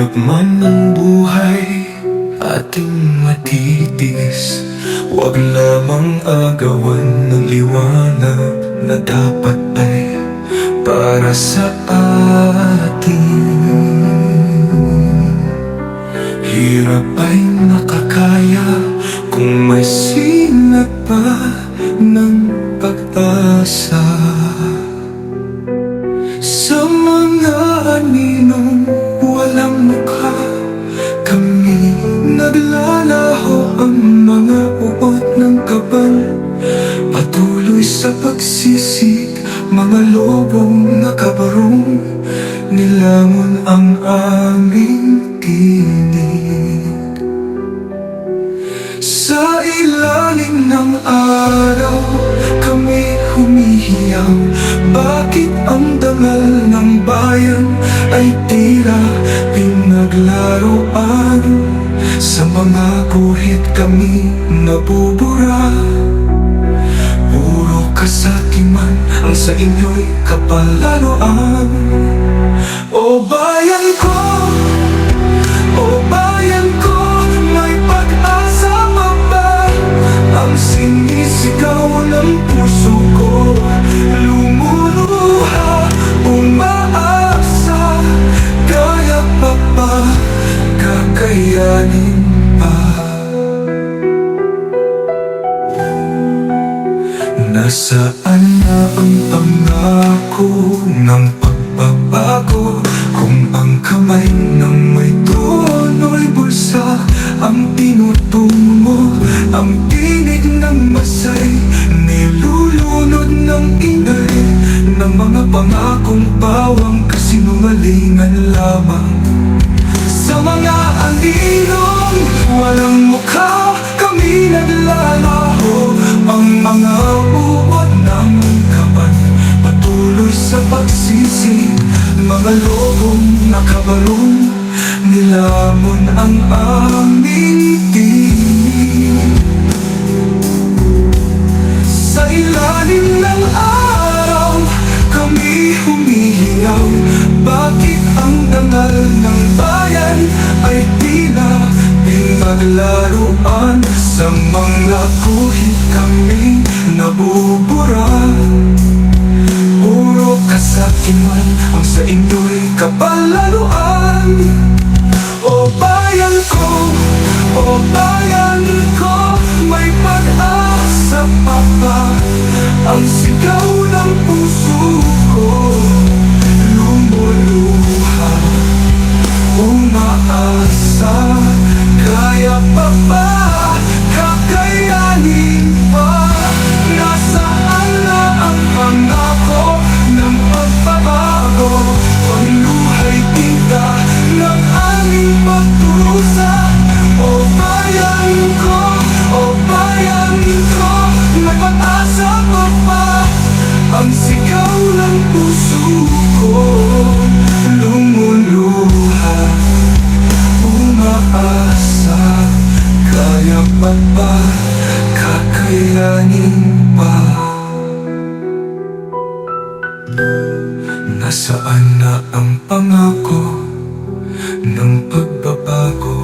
Mahirap man ang buhay, ating matitiis. Huwag lamang agawan ng liwanag na dapat ay para sa atin. Hirap ay nakakaya kung may sinag pa ng pag-asa. Sa mga aninong walang mukha, kami naglalaho ang mga uot ng kaban. Patuloy sa pagsisik, mga lobong nakabarong, nilamon ang aming tinig. Sa ilalim ng araw, kami humihiyang. Bakit ang dangal ng bayan ay tila pinaglaruan? Sa mga guhit kami nabubura. Puro kasakiman ang sa inyo'y kapalaruan. O bayan ko, o bayan ko, may pag-asa pa ba? Ang sinisigaw ng puso ko, lumuluha, umaasa. Kaya pa ba, kakayanin pa? Nasaan na ang pangako ng pagbabago? Kung ang kamay ng may tuno'y bulsa ang tinutungo, ang tinig ng masay nilulunod ng ingay ng mga pangakong bawang kasinungalingan lamang. Sa mga aninong walang mukha, kami naglalaho ang mga uot ng kaban. Patuloy sa pagsisik, mga lobong nakabarong, nilamon ang aming tinig. Sa ilalim ng araw, kami humihiyaw. Bakit ang dangal ng bayan ay tila pinaglaruan? Sa mga guhit kami nabubura. Puro kasakiman ang sa inyo'y kapalaruan. O bayan ko, o bayan ko, may pag-asa pa ba? Ang sigaw ng puso ko, lumuluha, umaasa. Kaya pa ba, kakayanin pa? Nasaan na ang pangako ng pagbabago? Pangluhay tinta ng aming pagturusa. O bayan ko, o bayan ko, may pag-asa pa ba? Ang sigaw ng puso ko, lumuluha, umaasa. Kaya pa ba, kakayanin pa? Nasaan na ang pangako ng pagbabago?